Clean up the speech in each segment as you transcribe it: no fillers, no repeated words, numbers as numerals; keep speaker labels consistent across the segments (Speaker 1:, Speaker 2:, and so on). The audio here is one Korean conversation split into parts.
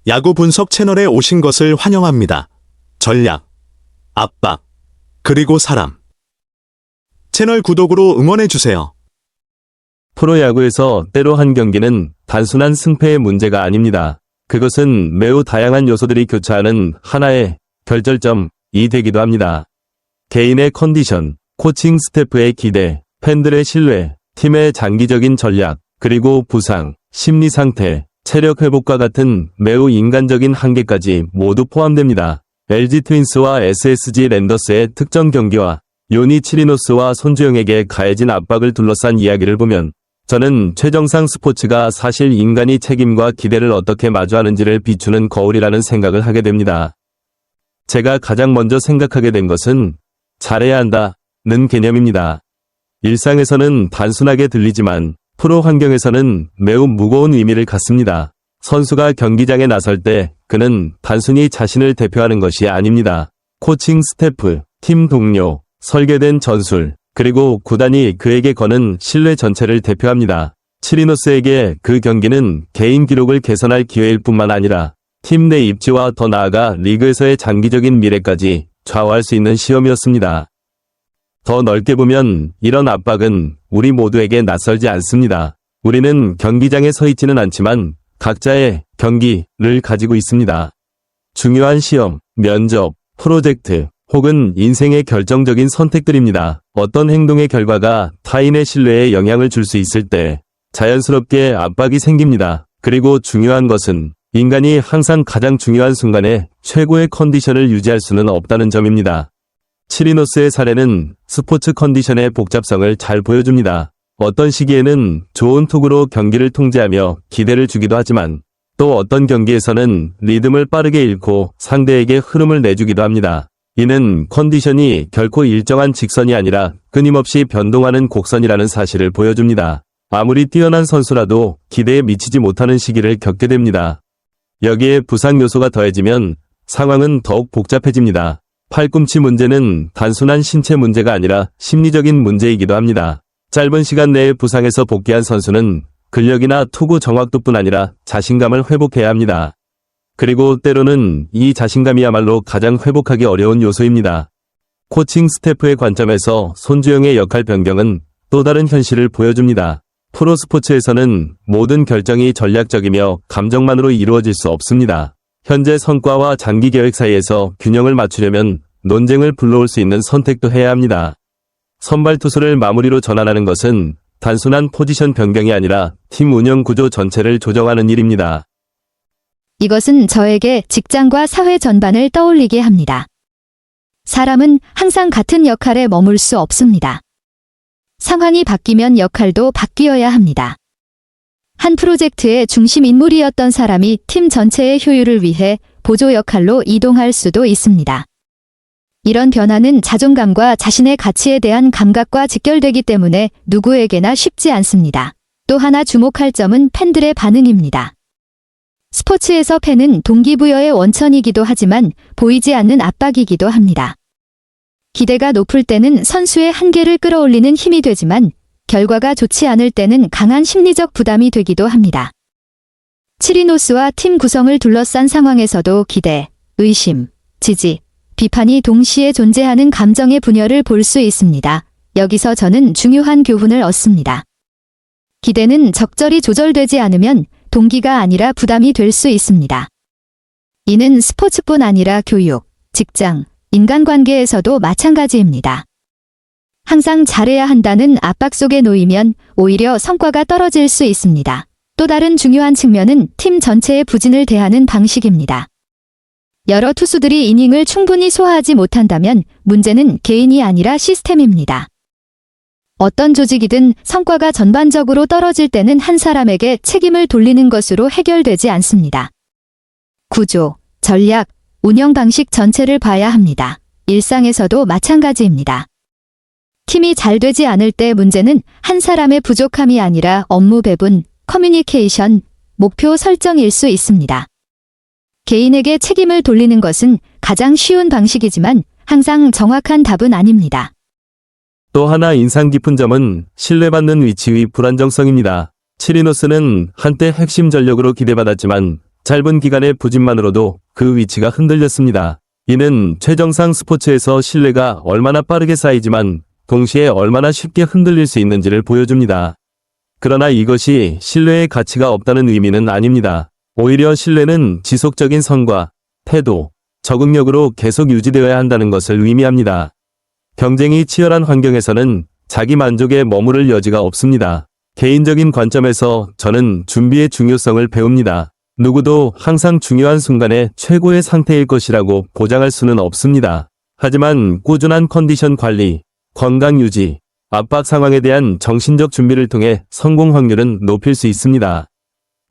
Speaker 1: 야구 분석 채널에 오신 것을 환영합니다. 전략, 압박, 그리고 사람. 채널 구독으로 응원해주세요.
Speaker 2: 프로야구에서 때로 한 경기는 단순한 승패의 문제가 아닙니다. 그것은 매우 다양한 요소들이 교차하는 하나의 결절점이 되기도 합니다. 개인의 컨디션, 코칭 스태프의 기대, 팬들의 신뢰, 팀의 장기적인 전략, 그리고 부상, 심리 상태, 체력 회복과 같은 매우 인간적인 한계까지 모두 포함됩니다. LG 트윈스와 SSG 랜더스의 특정 경기와 요니 치리노스와 손주영에게 가해진 압박을 둘러싼 이야기를 보면 저는 최정상 스포츠가 사실 인간이 책임과 기대를 어떻게 마주하는지를 비추는 거울이라는 생각을 하게 됩니다. 제가 가장 먼저 생각하게 된 것은 잘해야 한다는 개념입니다. 일상에서는 단순하게 들리지만 프로 환경에서는 매우 무거운 의미를 갖습니다. 선수가 경기장에 나설 때 그는 단순히 자신을 대표하는 것이 아닙니다. 코칭 스태프, 팀 동료, 설계된 전술, 그리고 구단이 그에게 거는 신뢰 전체를 대표합니다. 치리노스에게 그 경기는 개인 기록을 개선할 기회일 뿐만 아니라 팀 내 입지와 더 나아가 리그에서의 장기적인 미래까지 좌우할 수 있는 시험이었습니다. 더 넓게 보면 이런 압박은 우리 모두에게 낯설지 않습니다. 우리는 경기장에 서 있지는 않지만 각자의 경기를 가지고 있습니다. 중요한 시험, 면접, 프로젝트, 혹은 인생의 결정적인 선택들입니다. 어떤 행동의 결과가 타인의 신뢰에 영향을 줄 수 있을 때 자연스럽게 압박이 생깁니다. 그리고 중요한 것은 인간이 항상 가장 중요한 순간에 최고의 컨디션을 유지할 수는 없다는 점입니다. 치리노스의 사례는 스포츠 컨디션의 복잡성을 잘 보여줍니다. 어떤 시기에는 좋은 투구로 경기를 통제하며 기대를 주기도 하지만 또 어떤 경기에서는 리듬을 빠르게 잃고 상대에게 흐름을 내주기도 합니다. 이는 컨디션이 결코 일정한 직선이 아니라 끊임없이 변동하는 곡선이라는 사실을 보여줍니다. 아무리 뛰어난 선수라도 기대에 미치지 못하는 시기를 겪게 됩니다. 여기에 부상 요소가 더해지면 상황은 더욱 복잡해집니다. 팔꿈치 문제는 단순한 신체 문제가 아니라 심리적인 문제이기도 합니다. 짧은 시간 내에 부상에서 복귀한 선수는 근력이나 투구 정확도뿐 아니라 자신감을 회복해야 합니다. 그리고 때로는 이 자신감이야말로 가장 회복하기 어려운 요소입니다. 코칭 스태프의 관점에서 손주영의 역할 변경은 또 다른 현실을 보여줍니다. 프로 스포츠에서는 모든 결정이 전략적이며 감정만으로 이루어질 수 없습니다. 현재 성과와 장기 계획 사이에서 균형을 맞추려면 논쟁을 불러올 수 있는 선택도 해야 합니다. 선발 투수를 마무리로 전환하는 것은 단순한 포지션 변경이 아니라 팀 운영 구조 전체를 조정하는 일입니다.
Speaker 3: 이것은 저에게 직장과 사회 전반을 떠올리게 합니다. 사람은 항상 같은 역할에 머물 수 없습니다. 상황이 바뀌면 역할도 바뀌어야 합니다. 한 프로젝트의 중심 인물이었던 사람이 팀 전체의 효율을 위해 보조 역할로 이동할 수도 있습니다. 이런 변화는 자존감과 자신의 가치에 대한 감각과 직결되기 때문에 누구에게나 쉽지 않습니다. 또 하나 주목할 점은 팬들의 반응입니다. 스포츠에서 팬은 동기부여의 원천이기도 하지만 보이지 않는 압박이기도 합니다. 기대가 높을 때는 선수의 한계를 끌어올리는 힘이 되지만 결과가 좋지 않을 때는 강한 심리적 부담이 되기도 합니다. 치리노스와 팀 구성을 둘러싼 상황에서도 기대, 의심, 지지, 비판이 동시에 존재하는 감정의 분열을 볼 수 있습니다. 여기서 저는 중요한 교훈을 얻습니다. 기대는 적절히 조절되지 않으면 동기가 아니라 부담이 될 수 있습니다. 이는 스포츠뿐 아니라 교육, 직장, 인간관계에서도 마찬가지입니다. 항상 잘해야 한다는 압박 속에 놓이면 오히려 성과가 떨어질 수 있습니다. 또 다른 중요한 측면은 팀 전체의 부진을 대하는 방식입니다. 여러 투수들이 이닝을 충분히 소화하지 못한다면 문제는 개인이 아니라 시스템입니다. 어떤 조직이든 성과가 전반적으로 떨어질 때는 한 사람에게 책임을 돌리는 것으로 해결되지 않습니다. 구조, 전략, 운영 방식 전체를 봐야 합니다. 일상에서도 마찬가지입니다. 팀이 잘 되지 않을 때 문제는 한 사람의 부족함이 아니라 업무 배분, 커뮤니케이션, 목표 설정일 수 있습니다. 개인에게 책임을 돌리는 것은 가장 쉬운 방식이지만 항상 정확한 답은 아닙니다.
Speaker 2: 또 하나 인상 깊은 점은 신뢰받는 위치의 불안정성입니다. 치리노스는 한때 핵심 전력으로 기대받았지만 짧은 기간의 부진만으로도 그 위치가 흔들렸습니다. 이는 최정상 스포츠에서 신뢰가 얼마나 빠르게 쌓이지만 동시에 얼마나 쉽게 흔들릴 수 있는지를 보여줍니다. 그러나 이것이 신뢰의 가치가 없다는 의미는 아닙니다. 오히려 신뢰는 지속적인 성과, 태도, 적응력으로 계속 유지되어야 한다는 것을 의미합니다. 경쟁이 치열한 환경에서는 자기 만족에 머무를 여지가 없습니다. 개인적인 관점에서 저는 준비의 중요성을 배웁니다. 누구도 항상 중요한 순간에 최고의 상태일 것이라고 보장할 수는 없습니다. 하지만 꾸준한 컨디션 관리, 건강 유지, 압박 상황에 대한 정신적 준비를 통해 성공 확률은 높일 수 있습니다.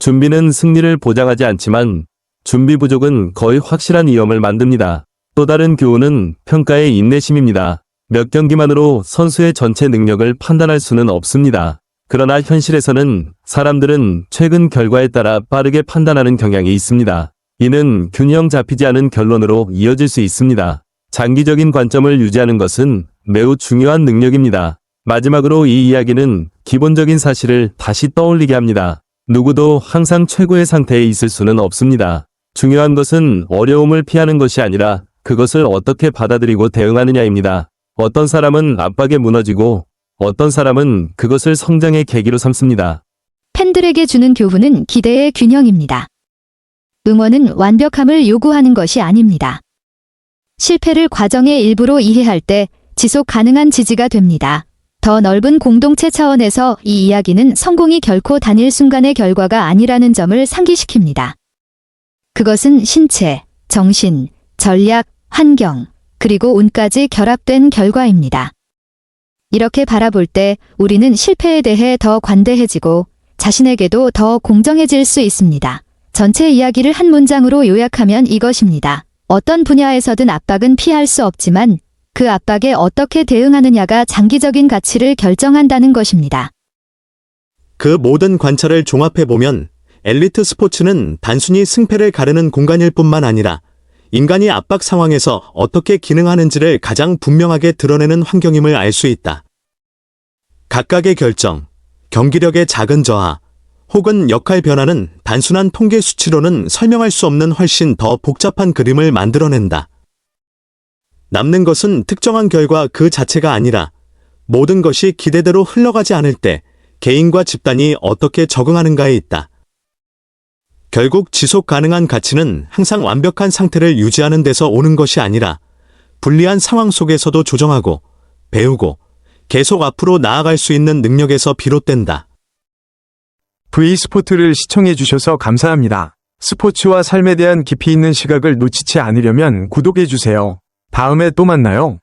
Speaker 2: 준비는 승리를 보장하지 않지만 준비 부족은 거의 확실한 위험을 만듭니다. 또 다른 교훈은 평가의 인내심입니다. 몇 경기만으로 선수의 전체 능력을 판단할 수는 없습니다. 그러나 현실에서는 사람들은 최근 결과에 따라 빠르게 판단하는 경향이 있습니다. 이는 균형 잡히지 않은 결론으로 이어질 수 있습니다. 장기적인 관점을 유지하는 것은 매우 중요한 능력입니다. 마지막으로 이 이야기는 기본적인 사실을 다시 떠올리게 합니다. 누구도 항상 최고의 상태에 있을 수는 없습니다. 중요한 것은 어려움을 피하는 것이 아니라 그것을 어떻게 받아들이고 대응하느냐입니다. 어떤 사람은 압박에 무너지고 어떤 사람은 그것을 성장의 계기로 삼습니다.
Speaker 3: 팬들에게 주는 교훈은 기대의 균형입니다. 응원은 완벽함을 요구하는 것이 아닙니다. 실패를 과정의 일부로 이해할 때 지속 가능한 지지가 됩니다. 더 넓은 공동체 차원에서 이 이야기는 성공이 결코 단일 순간의 결과가 아니라는 점을 상기시킵니다. 그것은 신체, 정신, 전략, 환경, 그리고 운까지 결합된 결과입니다. 이렇게 바라볼 때 우리는 실패에 대해 더 관대해지고 자신에게도 더 공정해질 수 있습니다. 전체 이야기를 한 문장으로 요약하면 이것입니다. 어떤 분야에서든 압박은 피할 수 없지만 그 압박에 어떻게 대응하느냐가 장기적인 가치를 결정한다는 것입니다.
Speaker 1: 그 모든 관찰을 종합해보면 엘리트 스포츠는 단순히 승패를 가르는 공간일 뿐만 아니라 인간이 압박 상황에서 어떻게 기능하는지를 가장 분명하게 드러내는 환경임을 알 수 있다. 각각의 결정, 경기력의 작은 저하, 혹은 역할 변화는 단순한 통계 수치로는 설명할 수 없는 훨씬 더 복잡한 그림을 만들어낸다. 남는 것은 특정한 결과 그 자체가 아니라 모든 것이 기대대로 흘러가지 않을 때 개인과 집단이 어떻게 적응하는가에 있다. 결국 지속 가능한 가치는 항상 완벽한 상태를 유지하는 데서 오는 것이 아니라 불리한 상황 속에서도 조정하고 배우고 계속 앞으로 나아갈 수 있는 능력에서 비롯된다.
Speaker 4: V스포트를 시청해주셔서 감사합니다. 스포츠와 삶에 대한 깊이 있는 시각을 놓치지 않으려면 구독해주세요. 다음에 또 만나요.